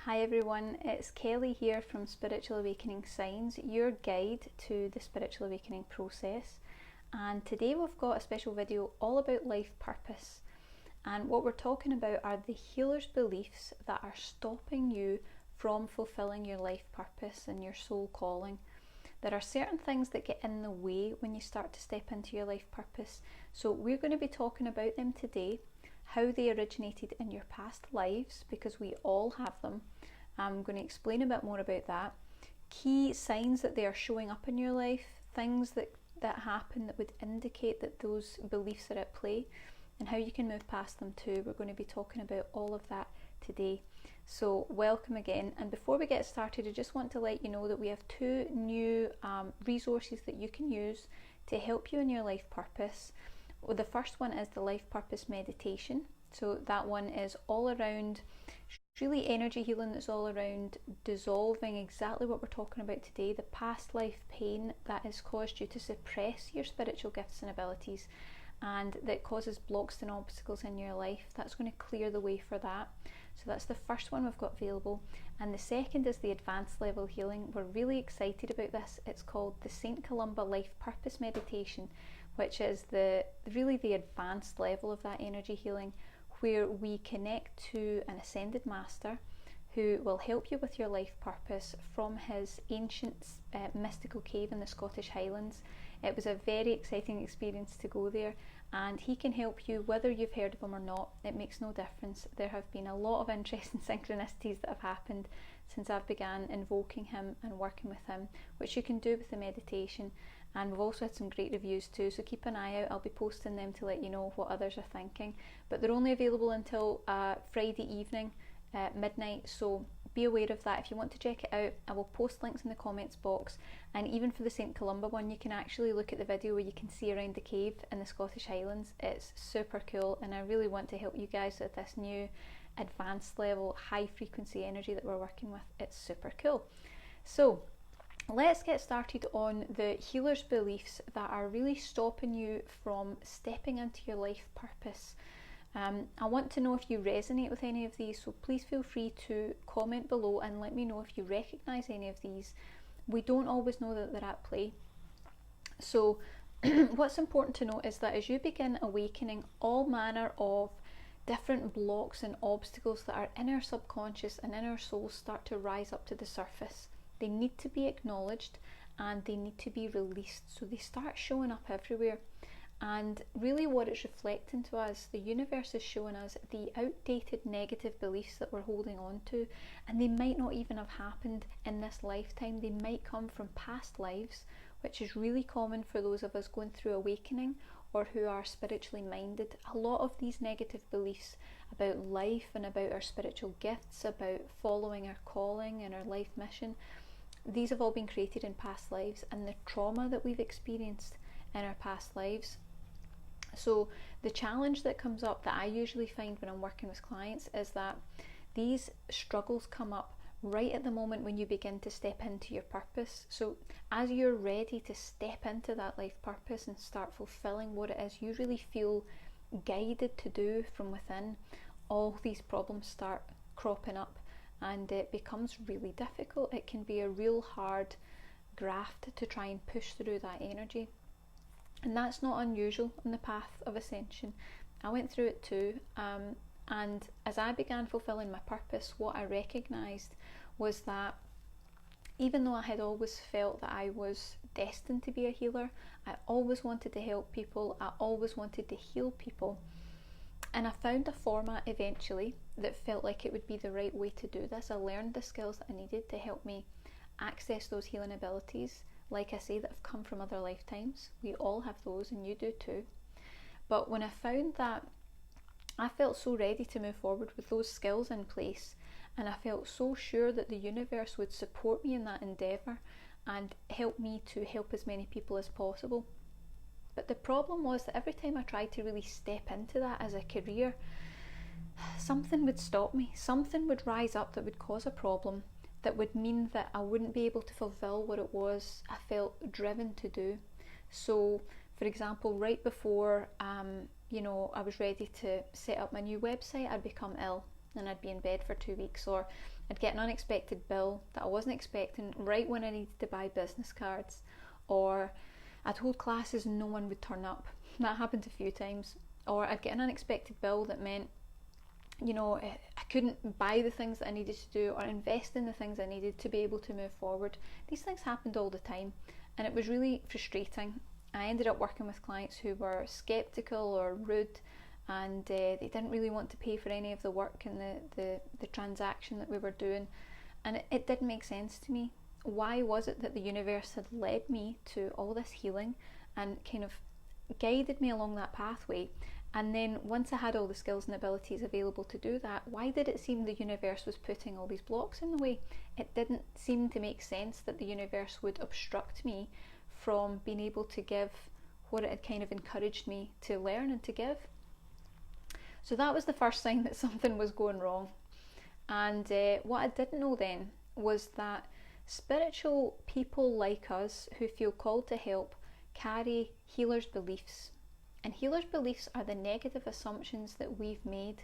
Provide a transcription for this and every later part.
Hi everyone, it's Kelly here from Spiritual Awakening Signs, your guide to the spiritual awakening process. And today we've got a special video all about life purpose. And what we're talking about are the healer's beliefs that are stopping you from fulfilling your life purpose and your soul calling. There are certain things that get in the way when you start to step into your life purpose. So we're going to be talking about them today, how they originated in your past lives, because we all have them. I'm going to explain a bit more about that. Key signs that they are showing up in your life, things that happen that would indicate that those beliefs are at play, and how you can move past them too. We're going to be talking about all of that today. So welcome again, and before we get started, I just want to let you know that we have two new resources that you can use to help you in your life purpose. Well, the first one is the life purpose meditation. So that one is all around really energy healing, that's all around dissolving exactly what we're talking about today, the past life pain that has caused you to suppress your spiritual gifts and abilities, and that causes blocks and obstacles in your life. That's going to clear the way for that. So that's the first one we've got available. And the second is the advanced level healing. We're really excited about this. It's called the St Columba Life Purpose Meditation, which is really the advanced level of that energy healing, where we connect to an ascended master who will help you with your life purpose from his ancient mystical cave in the Scottish Highlands. It was a very exciting experience to go there, and he can help you whether you've heard of him or not. It makes no difference. There have been a lot of interesting synchronicities that have happened since I've began invoking him and working with him, which you can do with the meditation. And we've also had some great reviews too, so keep an eye out. I'll be posting them to let you know what others are thinking. But they're only available until Friday evening, midnight, so be aware of that. If you want to check it out, I will post links in the comments box. And even for the St Columba one, you can actually look at the video where you can see around the cave in the Scottish Highlands. It's super cool, and I really want to help you guys with this new advanced level, high frequency energy that we're working with. It's super cool. So let's get started on the healer's beliefs that are really stopping you from stepping into your life purpose. I want to know if you resonate with any of these, so please feel free to comment below and let me know if you recognise any of these. We don't always know that they're at play. So what's important to note is that as you begin awakening, all manner of different blocks and obstacles that are in our subconscious and in our soul start to rise up to the surface. They need to be acknowledged and they need to be released, so they start showing up everywhere. And really what it's reflecting to us, the universe is showing us the outdated negative beliefs that we're holding on to, and they might not even have happened in this lifetime. They might come from past lives, which is really common for those of us going through awakening or who are spiritually minded. A lot of these negative beliefs about life and about our spiritual gifts, about following our calling and our life mission, these have all been created in past lives and the trauma that we've experienced in our past lives. So the challenge that comes up that I usually find when I'm working with clients is that these struggles come up right at the moment when you begin to step into your purpose. So as you're ready to step into that life purpose and start fulfilling what it is you really feel guided to do from within, all these problems start cropping up and it becomes really difficult. It can be a real hard graft to try and push through that energy. And that's not unusual on the path of ascension. I went through it too, and as I began fulfilling my purpose, what I recognised was that even though I had always felt that I was destined to be a healer, I always wanted to help people, I always wanted to heal people, and I found a format eventually that felt like it would be the right way to do this. I learned the skills that I needed to help me access those healing abilities, like I say, that have come from other lifetimes. We all have those, and you do too. But when I found that, I felt so ready to move forward with those skills in place, and I felt so sure that the universe would support me in that endeavour and help me to help as many people as possible. But the problem was that every time I tried to really step into that as a career, something would stop me. Something would rise up that would cause a problem, that would mean that I wouldn't be able to fulfill what it was I felt driven to do. So, for example, right before I was ready to set up my new website, I'd become ill. and I'd be in bed for 2 weeks, or I'd get an unexpected bill that I wasn't expecting right when I needed to buy business cards, or I'd hold classes and no one would turn up. That happened a few times. Or I'd get an unexpected bill that meant, I couldn't buy the things that I needed to do or invest in the things I needed to be able to move forward. These things happened all the time, and it was really frustrating. I ended up working with clients who were skeptical or rude, and they didn't really want to pay for any of the work and the transaction that we were doing, and it didn't make sense to me. Why was it that the universe had led me to all this healing and kind of guided me along that pathway? And then once I had all the skills and abilities available to do that, why did it seem the universe was putting all these blocks in the way? It didn't seem to make sense that the universe would obstruct me from being able to give what it had kind of encouraged me to learn and to give. So that was the first sign that something was going wrong. And what I didn't know then was that spiritual people like us who feel called to help carry healers' beliefs. And healers' beliefs are the negative assumptions that we've made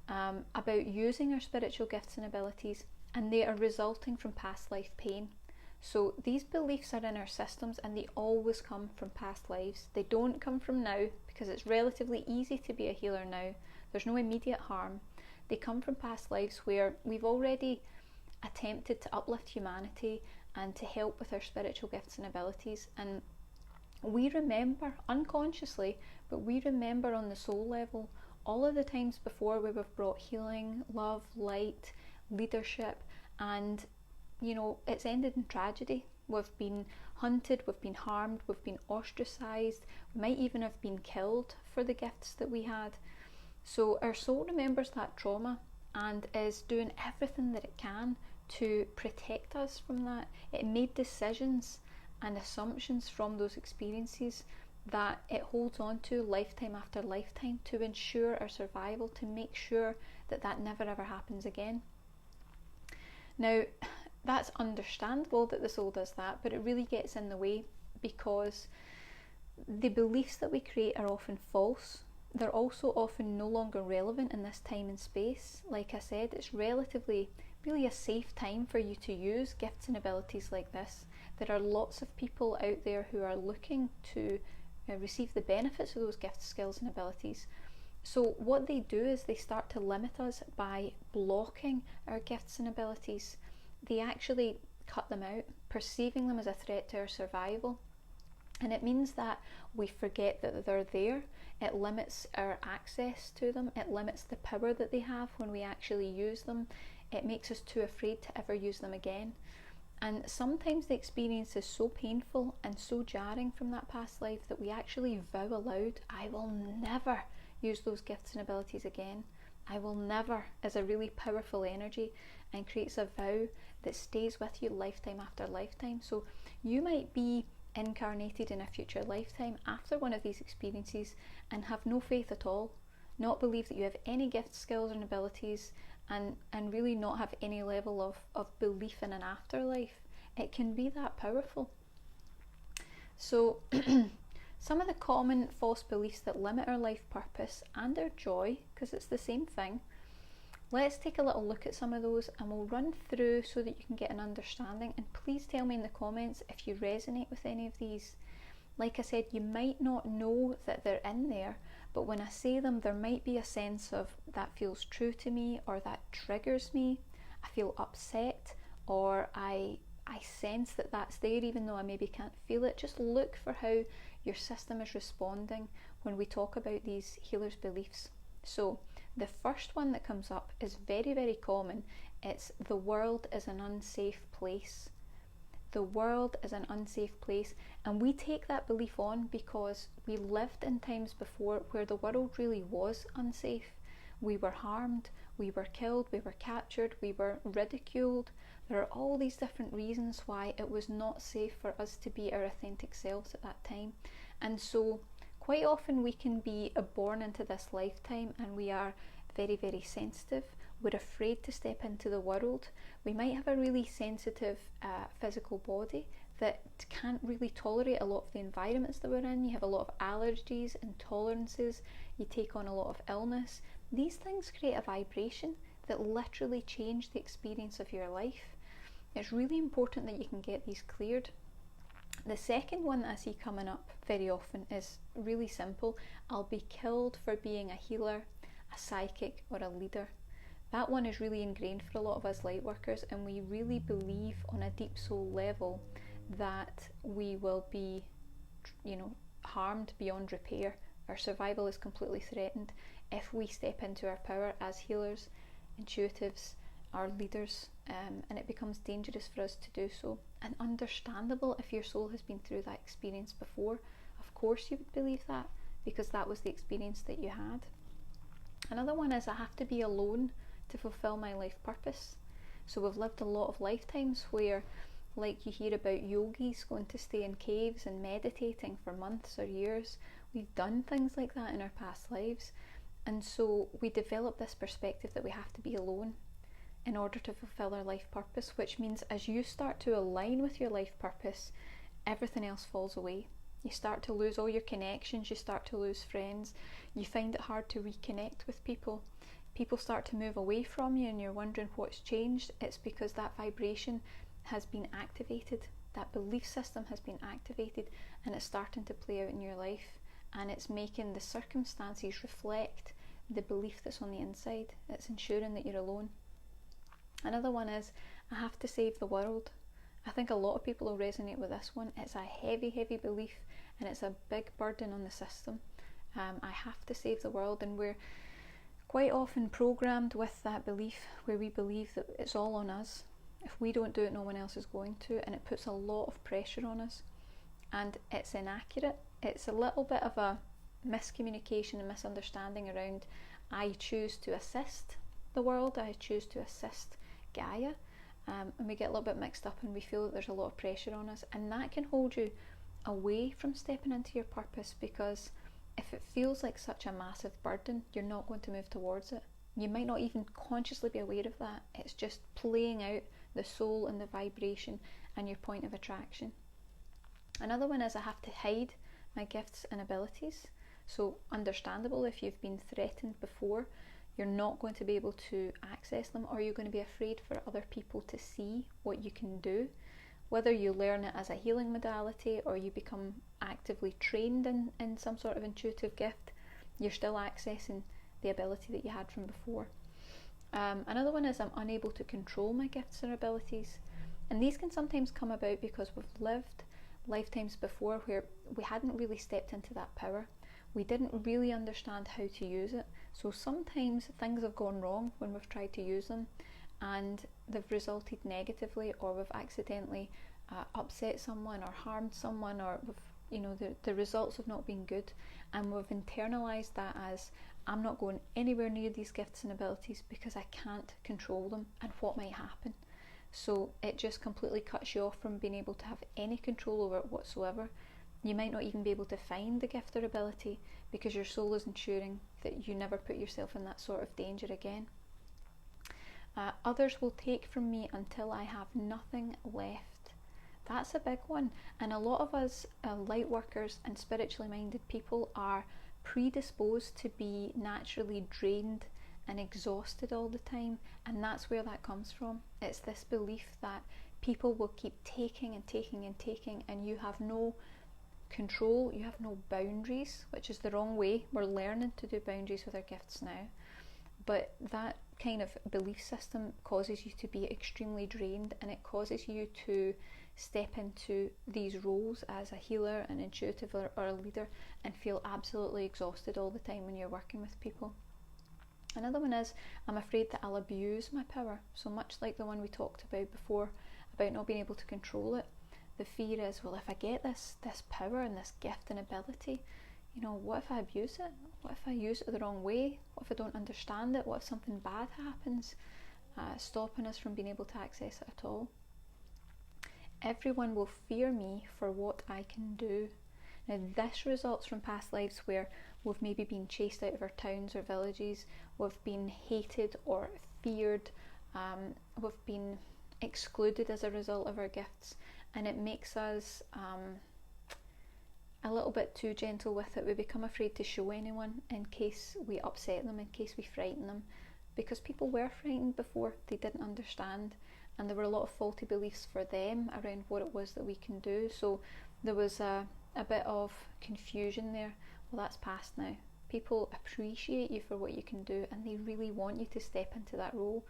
about using our spiritual gifts and abilities, and they are resulting from past life pain. So these beliefs are in our systems, and they always come from past lives. They don't come from now, because it's relatively easy to be a healer now. There's no immediate harm. They come from past lives where we've already attempted to uplift humanity and to help with our spiritual gifts and abilities. And we remember unconsciously, but we remember on the soul level all of the times before where we've brought healing, love, light, leadership, and it's ended in tragedy. We've been hunted, we've been harmed, we've been ostracized, we might even have been killed for the gifts that we had. So our soul remembers that trauma and is doing everything that it can to protect us from that. It made decisions and assumptions from those experiences that it holds on to lifetime after lifetime to ensure our survival, to make sure that that never ever happens again. Now, that's understandable that the soul does that, but it really gets in the way because the beliefs that we create are often false. They're also often no longer relevant in this time and space. Like I said, it's relatively really a safe time for you to use gifts and abilities like this. There are lots of people out there who are looking to receive the benefits of those gifts, skills and abilities. So what they do is they start to limit us by blocking our gifts and abilities. They actually cut them out, perceiving them as a threat to our survival. And it means that we forget that they're there. It limits our access to them. It limits the power that they have when we actually use them. It makes us too afraid to ever use them again. And sometimes the experience is so painful and so jarring from that past life that we actually vow aloud, I will never use those gifts and abilities again. I will never, is a really powerful energy and creates a vow that stays with you lifetime after lifetime. So you might be incarnated in a future lifetime after one of these experiences and have no faith at all, not believe that you have any gifts, skills and abilities, and really not have any level of belief in an afterlife. It can be that powerful. So some of the common false beliefs that limit our life purpose and our joy, because it's the same thing, let's take a little look at some of those and we'll run through so that you can get an understanding. And please tell me in the comments if you resonate with any of these. Like I said, you might not know that they're in there, but when I say them, there might be a sense of that feels true to me, or that triggers me. I feel upset, or I sense that that's there even though I maybe can't feel it. Just look for how your system is responding when we talk about these healers' beliefs. So the first one that comes up is very, very common. It's the world is an unsafe place. The world is an unsafe place, and we take that belief on because we lived in times before where the world really was unsafe. We were harmed, we were killed, we were captured, we were ridiculed. There are all these different reasons why it was not safe for us to be our authentic selves at that time. And so quite often we can be born into this lifetime and we are very, very sensitive. We're afraid to step into the world. We might have a really sensitive physical body that can't really tolerate a lot of the environments that we're in. You have a lot of allergies, intolerances, you take on a lot of illness. These things create a vibration that literally change the experience of your life. It's really important that you can get these cleared. The second one that I see coming up very often is really simple. I'll be killed for being a healer, a psychic, or a leader. That one is really ingrained for a lot of us light workers, and we really believe on a deep soul level that we will be, harmed beyond repair. Our survival is completely threatened if we step into our power as healers, intuitives, our leaders, and it becomes dangerous for us to do so. And understandable if your soul has been through that experience before. Of course you would believe that, because that was the experience that you had. Another one is I have to be alone to fulfill my life purpose. So we've lived a lot of lifetimes where, like you hear about yogis going to stay in caves and meditating for months or years. We've done things like that in our past lives, and so we develop this perspective that we have to be alone in order to fulfill our life purpose, which means as you start to align with your life purpose, everything else falls away. You start to lose all your connections, you start to lose friends, you find it hard to reconnect with people. People start to move away from you and you're wondering what's changed. It's because that vibration has been activated, that belief system has been activated, and it's starting to play out in your life, and it's making the circumstances reflect the belief that's on the inside. It's ensuring that you're alone. Another one is I have to save the world. I think a lot of people will resonate with this one. It's a heavy belief, and it's a big burden on the system. I have to save the world, and we're quite often programmed with that belief, where we believe that it's all on us. If we don't do it, no one else is going to, and it puts a lot of pressure on us, and it's inaccurate. It's a little bit of a miscommunication and misunderstanding around I choose to assist the world, I choose to assist Gaia, and we get a little bit mixed up and we feel that there's a lot of pressure on us, and that can hold you away from stepping into your purpose, because if it feels like such a massive burden, you're not going to move towards it. You might not even consciously be aware of that. It's just playing out the soul and the vibration and your point of attraction. Another one is I have to hide my gifts and abilities. So understandable, if you've been threatened before, you're not going to be able to access them, or you're going to be afraid for other people to see what you can do. Whether you learn it as a healing modality or you become actively trained in some sort of intuitive gift, you're still accessing the ability that you had from before. Another one is I'm unable to control my gifts or abilities, and these can sometimes come about because we've lived lifetimes before where we hadn't really stepped into that power. We didn't really understand how to use it, so sometimes things have gone wrong when we've tried to use them, and they've resulted negatively, or we've accidentally upset someone or harmed someone, or the results have not been good, and we've internalized that as I'm not going anywhere near these gifts and abilities because I can't control them and what might happen. So it just completely cuts you off from being able to have any control over it whatsoever. You might not even be able to find the gift or ability because your soul is ensuring that you never put yourself in that sort of danger again. Others will take from me until I have nothing left. That's a big one, and a lot of us light workers and spiritually minded people are predisposed to be naturally drained and exhausted all the time, and that's where that comes from. It's this belief that people will keep taking and taking and taking, and you have no control, you have no boundaries, which is the wrong way. We're learning to do boundaries with our gifts now, but that kind of belief system causes you to be extremely drained, and it causes you to step into these roles as a healer, an intuitive, or a leader, and feel absolutely exhausted all the time when you're working with people. Another one is I'm afraid that I'll abuse my power. So much like the one we talked about before, about not being able to control it, the fear is, well, if I get this power and this gift and ability, what if I abuse it? What if I use it the wrong way? What if I don't understand it? What if something bad happens, stopping us from being able to access it at all? Everyone will fear me for what I can do. Now this results from past lives where we've maybe been chased out of our towns or villages, we've been hated or feared, we've been excluded as a result of our gifts, and it makes us a little bit too gentle with it. We become afraid to show anyone in case we upset them, in case we frighten them, because people were frightened before, they didn't understand, and there were a lot of faulty beliefs for them around what it was that we can do. So there was a bit of confusion there. Well, that's past now. People appreciate you for what you can do, and they really want you to step into that role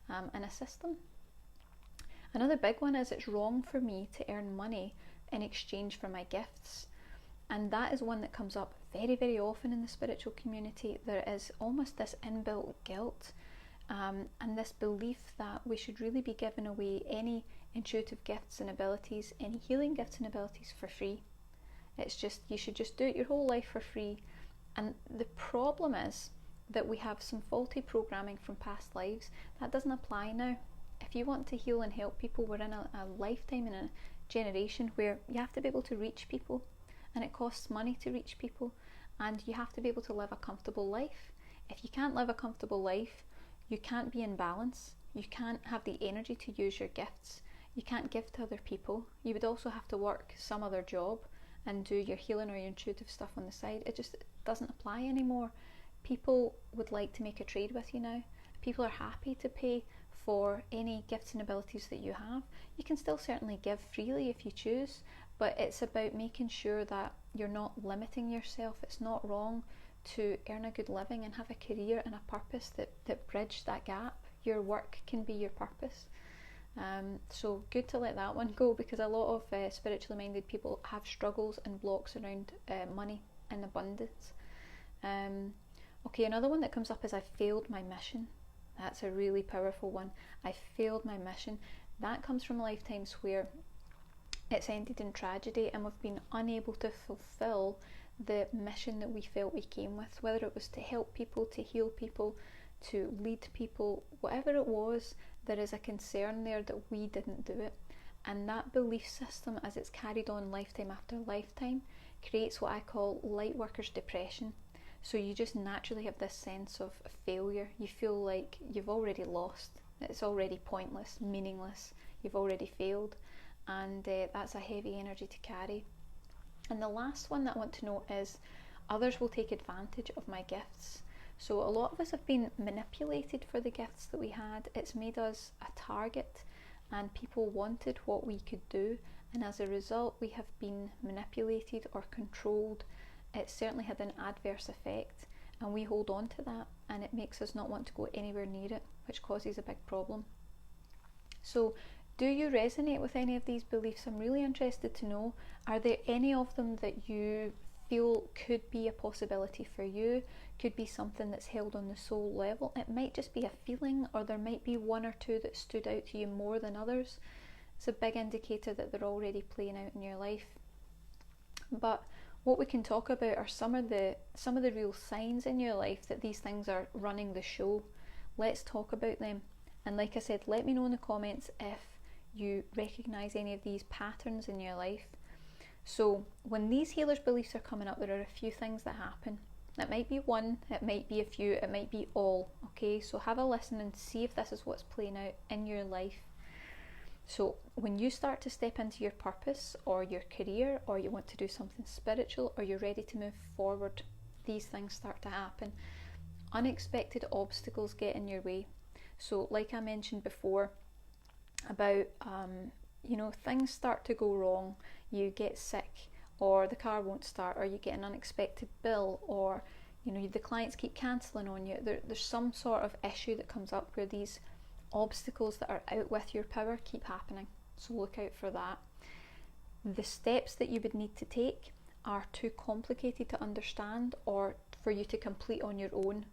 and assist them. Another big one is it's wrong for me to earn money in exchange for my gifts. And that is one that comes up very, very often in the spiritual community. There is almost this inbuilt guilt and this belief that we should really be giving away any intuitive gifts and abilities, any healing gifts and abilities for free. It's just, you should just do it your whole life for free. And the problem is that we have some faulty programming from past lives. That doesn't apply now. If you want to heal and help people, we're in a lifetime and a generation where you have to be able to reach people, and it costs money to reach people, and you have to be able to live a comfortable life. If you can't live a comfortable life, you can't be in balance, you can't have the energy to use your gifts, you can't give to other people. You would also have to work some other job and do your healing or your intuitive stuff on the side. It just doesn't apply anymore. People would like to make a trade with you now. People are happy to pay for any gifts and abilities that you have. You can still certainly give freely if you choose, but it's about making sure that you're not limiting yourself. It's not wrong to earn a good living and have a career and a purpose that bridge that gap. Your work can be your purpose. So good to let that one go, because a lot of spiritually minded people have struggles and blocks around money and abundance. Okay, another one that comes up is I failed my mission. That's a really powerful one. I failed my mission. That comes from lifetimes where it's ended in tragedy and we've been unable to fulfill the mission that we felt we came with, whether it was to help people, to heal people, to lead people, whatever it was. There is a concern there that we didn't do it, and that belief system, as it's carried on lifetime after lifetime, creates what I call light workers depression. So you just naturally have this sense of failure. You feel like you've already lost, it's already pointless, meaningless, you've already failed, and that's a heavy energy to carry. And the last one that I want to note is others will take advantage of my gifts. So a lot of us have been manipulated for the gifts that we had. It's made us a target, and people wanted what we could do, and as a result we have been manipulated or controlled. It certainly had an adverse effect, and we hold on to that, and it makes us not want to go anywhere near it, which causes a big problem. So do you resonate with any of these beliefs? I'm really interested to know, are there any of them that you feel could be a possibility for you, could be something that's held on the soul level? It might just be a feeling, or there might be one or two that stood out to you more than others. It's a big indicator that they're already playing out in your life. But what we can talk about are some of the real signs in your life that these things are running the show. Let's talk about them. And like I said, let me know in the comments if you recognise any of these patterns in your life. So when these healers' beliefs are coming up, there are a few things that happen. It might be one, it might be a few, it might be all. Okay, so have a listen and see if this is what's playing out in your life. So when you start to step into your purpose or your career, or you want to do something spiritual, or you're ready to move forward, these things start to happen. Unexpected obstacles get in your way. So like I mentioned before about, things start to go wrong. You get sick, or the car won't start, or you get an unexpected bill, or the clients keep cancelling on you. There's some sort of issue that comes up where these obstacles that are out with your power keep happening. So look out for that. The steps that you would need to take are too complicated to understand or for you to complete on your own.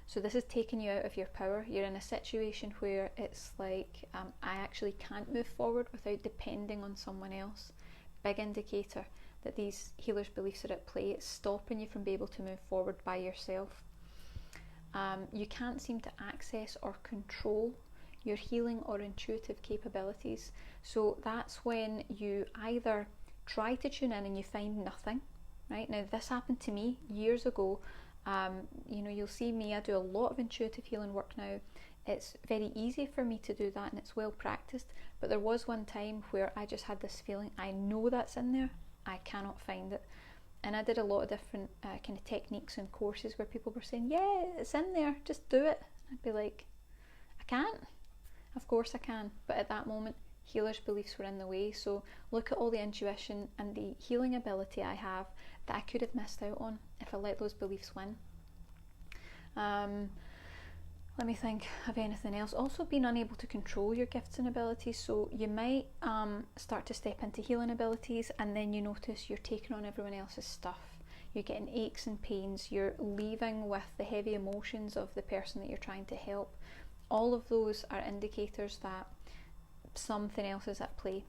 So this is taking you out of your power. You're in a situation where it's like, I actually can't move forward without depending on someone else. Big indicator that these healers' beliefs are at play. It's stopping you from being able to move forward by yourself. You can't seem to access or control your healing or intuitive capabilities. So that's when you either try to tune in and you find nothing. Right now, this happened to me years ago. You'll see me, I do a lot of intuitive healing work now. It's very easy for me to do that, and it's well practiced, but there was one time where I just had this feeling, I know that's in there, I cannot find it. And I did a lot of different kind of techniques and courses where people were saying, yeah, it's in there, just do it. I'd be like, I can't. Of course I can. But at that moment, healer's beliefs were in the way. So look at all the intuition and the healing ability I have that I could have missed out on if I let those beliefs win. Let me think of anything else. Also, being unable to control your gifts and abilities. So you might start to step into healing abilities, and then you notice you're taking on everyone else's stuff. You're getting aches and pains. You're leaving with the heavy emotions of the person that you're trying to help. All of those are indicators that something else is at play.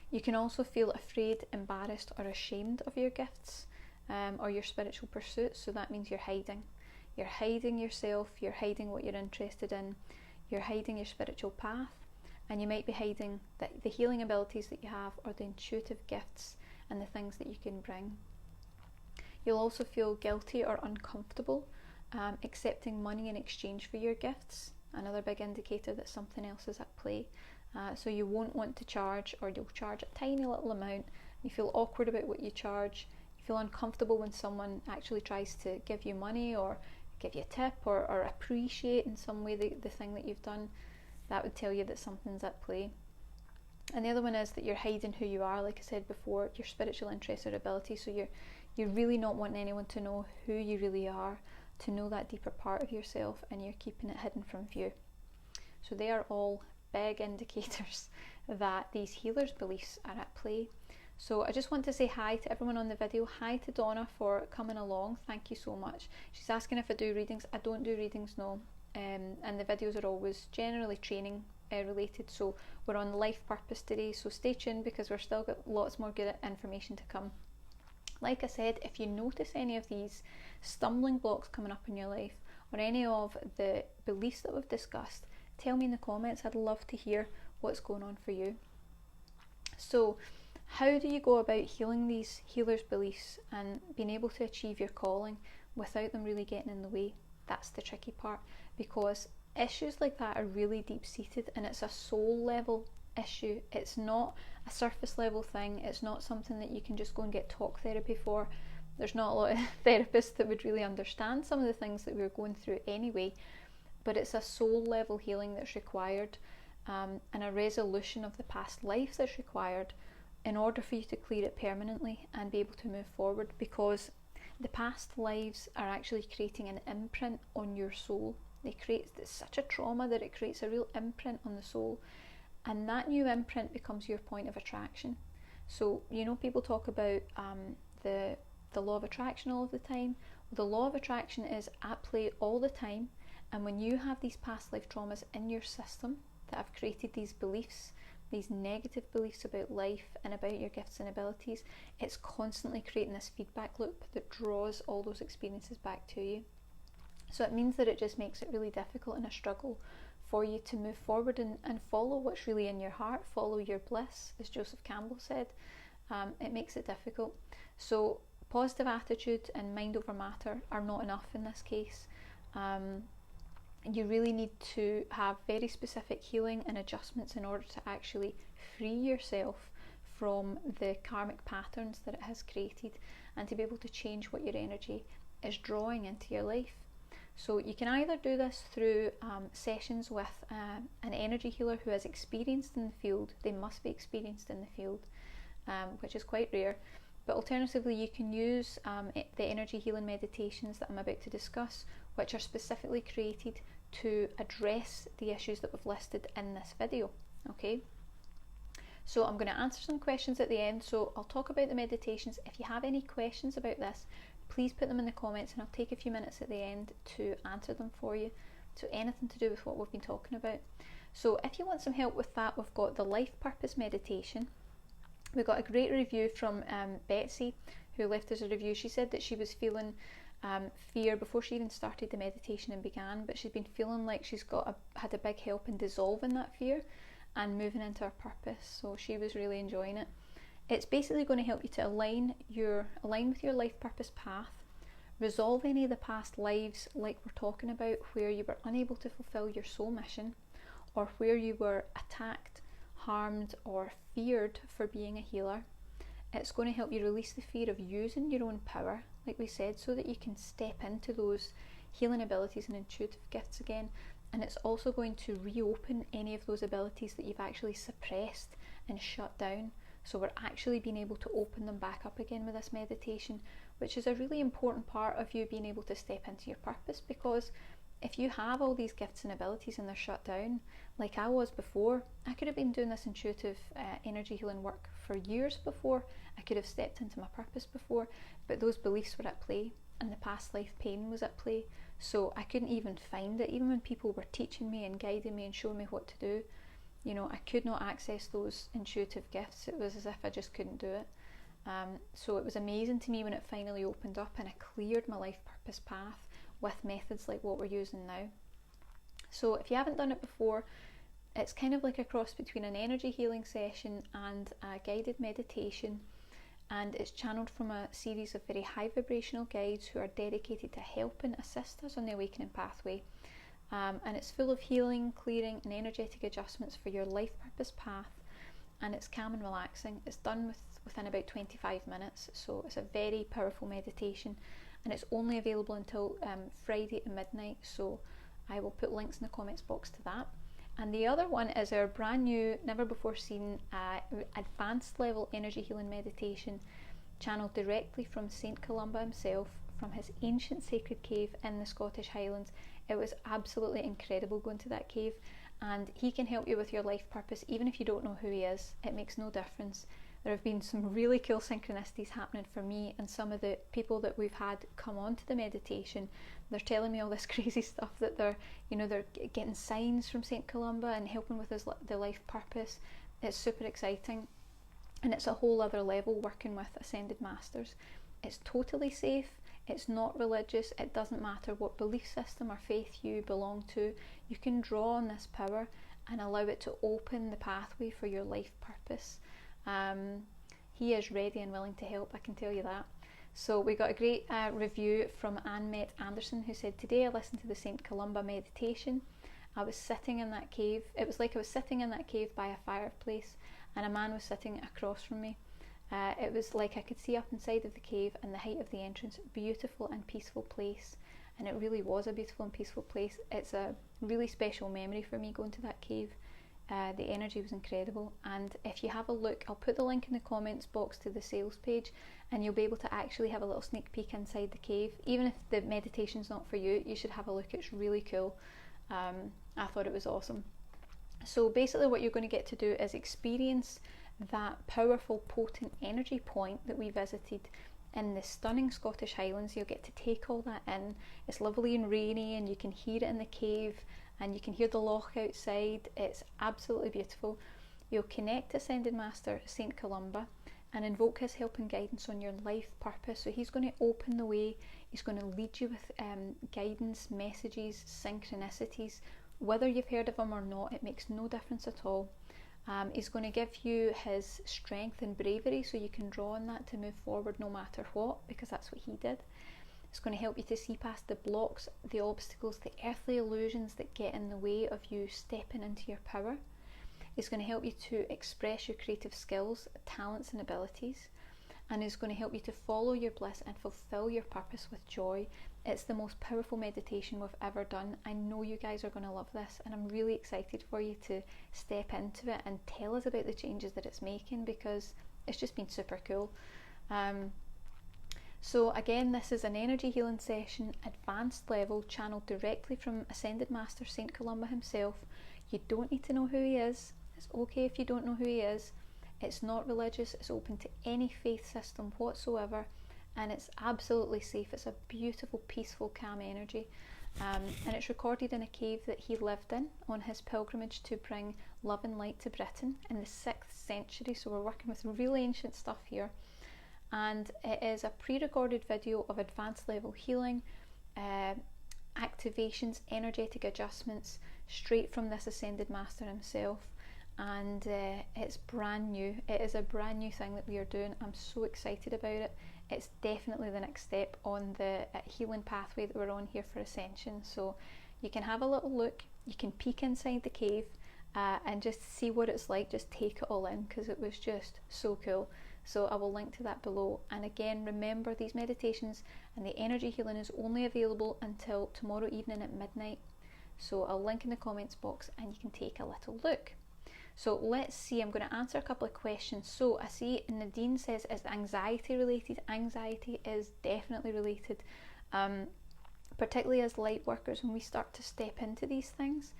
You can also feel afraid, embarrassed, or ashamed of your gifts or your spiritual pursuits. So that means you're hiding. You're hiding yourself, you're hiding what you're interested in, you're hiding your spiritual path, and you might be hiding the healing abilities that you have, or the intuitive gifts and the things that you can bring. You'll also feel guilty or uncomfortable accepting money in exchange for your gifts, another big indicator that something else is at play. So you won't want to charge, or you'll charge a tiny little amount. You feel awkward about what you charge. You feel uncomfortable when someone actually tries to give you money or give you a tip or appreciate in some way the thing that you've done. That would tell you that something's at play. And the other one is that you're hiding who you are, like I said before, your spiritual interests or abilities. So you're really not wanting anyone to know who you really are, to know that deeper part of yourself, and you're keeping it hidden from view. So they are all big indicators that these healers' beliefs are at play. So I just want to say hi to everyone on the video. Hi to Donna for coming along. Thank you so much. She's asking if I do readings. I don't do readings, no. And the videos are always generally training related. So we're on life purpose today. So stay tuned, because we're still got lots more good information to come. Like I said, if you notice any of these stumbling blocks coming up in your life, or any of the beliefs that we've discussed, tell me in the comments. I'd love to hear what's going on for you. So how do you go about healing these healers' beliefs and being able to achieve your calling without them really getting in the way? That's the tricky part, because issues like that are really deep-seated, and it's a soul level issue. It's not a surface level thing. It's not something that you can just go and get talk therapy for. There's not a lot of therapists that would really understand some of the things that we're going through anyway, but it's a soul level healing that's required, and a resolution of the past lives that's required in order for you to clear it permanently and be able to move forward, because the past lives are actually creating an imprint on your soul. It's such a trauma that it creates a real imprint on the soul, and that new imprint becomes your point of attraction. So, you know, people talk about the law of attraction all of the time. The law of attraction is at play all the time, and when you have these past life traumas in your system that have created these beliefs, these negative beliefs about life and about your gifts and abilities, it's constantly creating this feedback loop that draws all those experiences back to you. So it means that it just makes it really difficult and a struggle for you to move forward and follow what's really in your heart, follow your bliss, as Joseph Campbell said. It makes it difficult. So positive attitude and mind over matter are not enough in this case. You really need to have very specific healing and adjustments in order to actually free yourself from the karmic patterns that it has created, and to be able to change what your energy is drawing into your life. So you can either do this through sessions with an energy healer who is experienced in the field. They must be experienced in the field, which is quite rare. But alternatively, you can use the energy healing meditations that I'm about to discuss, which are specifically created to address the issues that we've listed in this video. Okay, so I'm going to answer some questions at the end. So I'll talk about the meditations. If you have any questions about this, please put them in the comments, and I'll take a few minutes at the end to answer them for you. So anything to do with what we've been talking about. So if you want some help with that, we've got the life purpose meditation. We got a great review from Betsy, who left us a review. She said that she was feeling fear before she even started the meditation and began, but she's been feeling like she's had a big help in dissolving that fear and moving into her purpose. So she was really enjoying it. It's basically going to help you to align with your life purpose path, resolve any of the past lives like we're talking about, where you were unable to fulfill your soul mission, or where you were attacked, harmed, or feared for being a healer. It's going to help you release the fear of using your own power, like we said, so that you can step into those healing abilities and intuitive gifts again, and it's also going to reopen any of those abilities that you've actually suppressed and shut down. So we're actually being able to open them back up again with this meditation, which is a really important part of you being able to step into your purpose, because if you have all these gifts and abilities and they're shut down, like I was before, I could have been doing this intuitive energy healing work for years before. I could have stepped into my purpose before, but those beliefs were at play and the past life pain was at play. So I couldn't even find it. Even when people were teaching me and guiding me and showing me what to do, you know, I could not access those intuitive gifts. It was as if I just couldn't do it. So it was amazing to me when it finally opened up and I cleared my life purpose path with methods like what we're using now. So if you haven't done it before, it's kind of like a cross between an energy healing session and a guided meditation, and it's channeled from a series of very high vibrational guides who are dedicated to help and assist us on the awakening pathway. And it's full of healing, clearing and energetic adjustments for your life purpose path, and it's calm and relaxing. It's done within about 25 minutes, so it's a very powerful meditation, and it's only available until Friday at midnight, so I will put links in the comments box to that. And the other one is our brand new, never before seen advanced level energy healing meditation, channeled directly from St Columba himself, from his ancient sacred cave in the Scottish Highlands. It was absolutely incredible going to that cave, and he can help you with your life purpose even if you don't know who he is. It makes no difference. There have been some really cool synchronicities happening for me and some of the people that we've had come on to the meditation. They're telling me all this crazy stuff that they're getting signs from St Columba and helping with their life purpose. It's super exciting, and it's a whole other level working with ascended masters. It's totally safe. It's not religious. It doesn't matter what belief system or faith you belong to. You can draw on this power and allow it to open the pathway for your life purpose. He is ready and willing to help, I can tell you that. So we got a great review from Anne Anderson, who said, "Today I listened to the St Columba meditation. I was sitting in that cave. It was like I was sitting in that cave by a fireplace and a man was sitting across from me. It was like I could see up inside of the cave and the height of the entrance. Beautiful and peaceful place." And it really was a beautiful and peaceful place. It's a really special memory for me going to that cave. The energy was incredible, and if you have a look, I'll put the link in the comments box to the sales page, and you'll be able to actually have a little sneak peek inside the cave. Even if the meditation's not for you, you should have a look. It's really cool. I thought it was awesome. So basically what you're going to get to do is experience that powerful, potent energy point that we visited in the stunning Scottish Highlands. You'll get to take all that in. It's lovely and rainy, and you can hear it in the cave, and you can hear the loch outside. It's absolutely beautiful. You'll connect to Ascended Master St Columba and invoke his help and guidance on your life purpose. So he's going to open the way. He's going to lead you with guidance, messages, synchronicities. Whether you've heard of him or not, it makes no difference at all. He's going to give you his strength and bravery, so you can draw on that to move forward no matter what, because that's what he did. It's going to help you to see past the blocks, the obstacles, the earthly illusions that get in the way of you stepping into your power. It's going to help you to express your creative skills, talents and abilities. And it's going to help you to follow your bliss and fulfill your purpose with joy. It's the most powerful meditation we've ever done. I know you guys are going to love this, and I'm really excited for you to step into it and tell us about the changes that it's making, because it's just been super cool. So again, this is an energy healing session, advanced level, channeled directly from Ascended Master St Columba himself. You don't need to know who he is. It's okay if you don't know who he is. It's not religious. It's open to any faith system whatsoever, and it's absolutely safe. It's a beautiful, peaceful, calm energy, and it's recorded in a cave that he lived in on his pilgrimage to bring love and light to Britain in the 6th century. So we're working with really ancient stuff here. And it is a pre-recorded video of advanced level healing, activations, energetic adjustments, straight from this Ascended Master himself. And it's brand new. It is a brand new thing that we are doing. I'm so excited about it. It's definitely the next step on the healing pathway that we're on here for Ascension. So you can have a little look, you can peek inside the cave, and just see what it's like. Just take it all in, because it was just so cool. So I will link to that below. And again, remember, these meditations and the energy healing is only available until tomorrow evening at midnight. So I'll link in the comments box and you can take a little look. So let's see, I'm going to answer a couple of questions. So I see Nadine says, is anxiety related? Anxiety is definitely related, particularly as light workers. When we start to step into these things,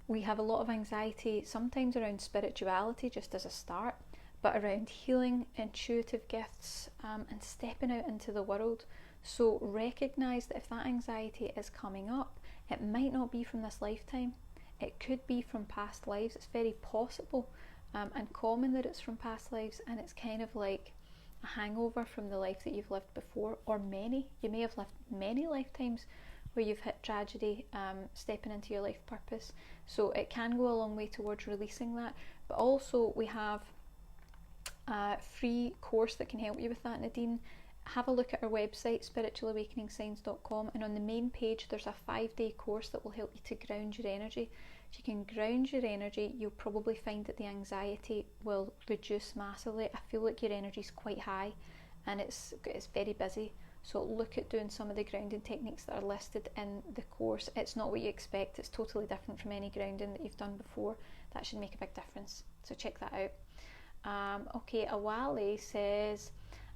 we have a lot of anxiety, sometimes around spirituality just as a start, but around healing, intuitive gifts, and stepping out into the world. So recognise that if that anxiety is coming up, it might not be from this lifetime. It could be from past lives. It's very possible and common that it's from past lives, and it's kind of like a hangover from the life that you've lived before, or many. You may have lived many lifetimes where you've hit tragedy, stepping into your life purpose. So it can go a long way towards releasing that. But also we have a free course that can help you with that, Nadine. Have a look at our website, spiritualawakeningsigns.com, and on the main page there's a 5-day course that will help you to ground your energy. If you can ground your energy, you'll probably find that the anxiety will reduce massively. I feel like your energy is quite high and it's very busy. So look at doing some of the grounding techniques that are listed in the course. It's not what you expect. It's totally different from any grounding that you've done before. That should make a big difference. So check that out. Okay, Awale says,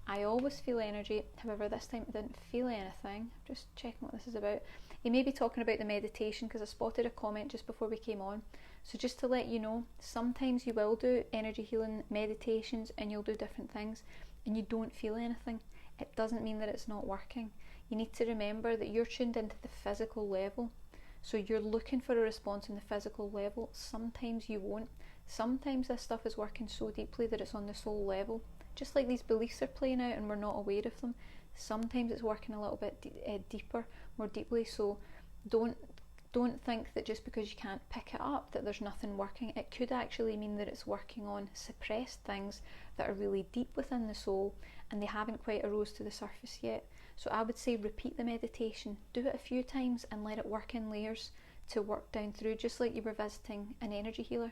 I always feel energy, however this time I didn't feel anything. Just checking what this is about. He may be talking about the meditation, because I spotted a comment just before we came on. So just to let you know, sometimes you will do energy healing meditations and you'll do different things and you don't feel anything. It doesn't mean that it's not working. You need to remember that you're tuned into the physical level. So you're looking for a response on the physical level. Sometimes you won't. Sometimes this stuff is working so deeply that it's on the soul level. Just like these beliefs are playing out and we're not aware of them. Sometimes it's working a little bit deeper, more deeply. So don't think that just because you can't pick it up that there's nothing working. It could actually mean that it's working on suppressed things that are really deep within the soul and they haven't quite arose to the surface yet. So I would say repeat the meditation. Do it a few times and let it work in layers to work down through, just like you were visiting an energy healer.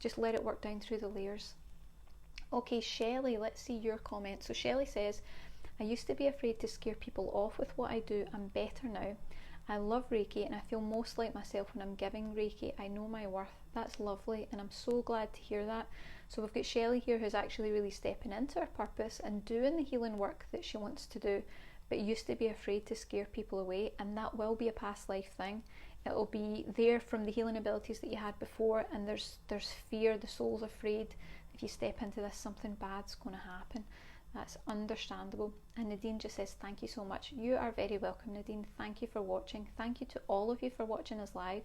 Just let it work down through the layers. Okay, Shelley, let's see your comment. So Shelley says, I used to be afraid to scare people off with what I do. I'm better now. I love Reiki and I feel most like myself when I'm giving Reiki. I know my worth. That's lovely and I'm so glad to hear that. So we've got Shelley here who's actually really stepping into her purpose and doing the healing work that she wants to do, but used to be afraid to scare people away, and that will be a past life thing. It'll be there from the healing abilities that you had before, and there's fear. The soul's afraid if you step into this, something bad's going to happen. That's understandable. And Nadine just says, thank you so much. You are very welcome, Nadine. Thank you for watching. Thank you to all of you for watching us live.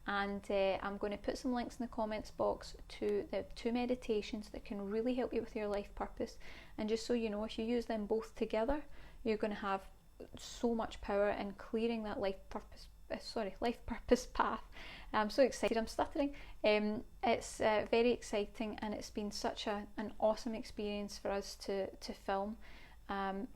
And I'm going to put some links in the comments box to the 2 meditations that can really help you with your life purpose. And just so you know, if you use them both together, you're going to have so much power in clearing that life purpose path. I'm so excited, I'm stuttering. It's very exciting and it's been such an awesome experience for us to film.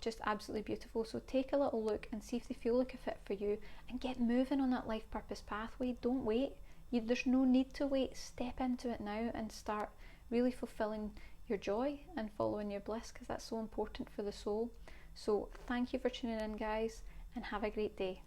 Just absolutely beautiful. So take a little look and see if they feel like a fit for you and get moving on that life purpose pathway. Don't wait. There's no need to wait. Step into it now and start really fulfilling your joy and following your bliss, because that's so important for the soul. So thank you for tuning in, guys, and have a great day.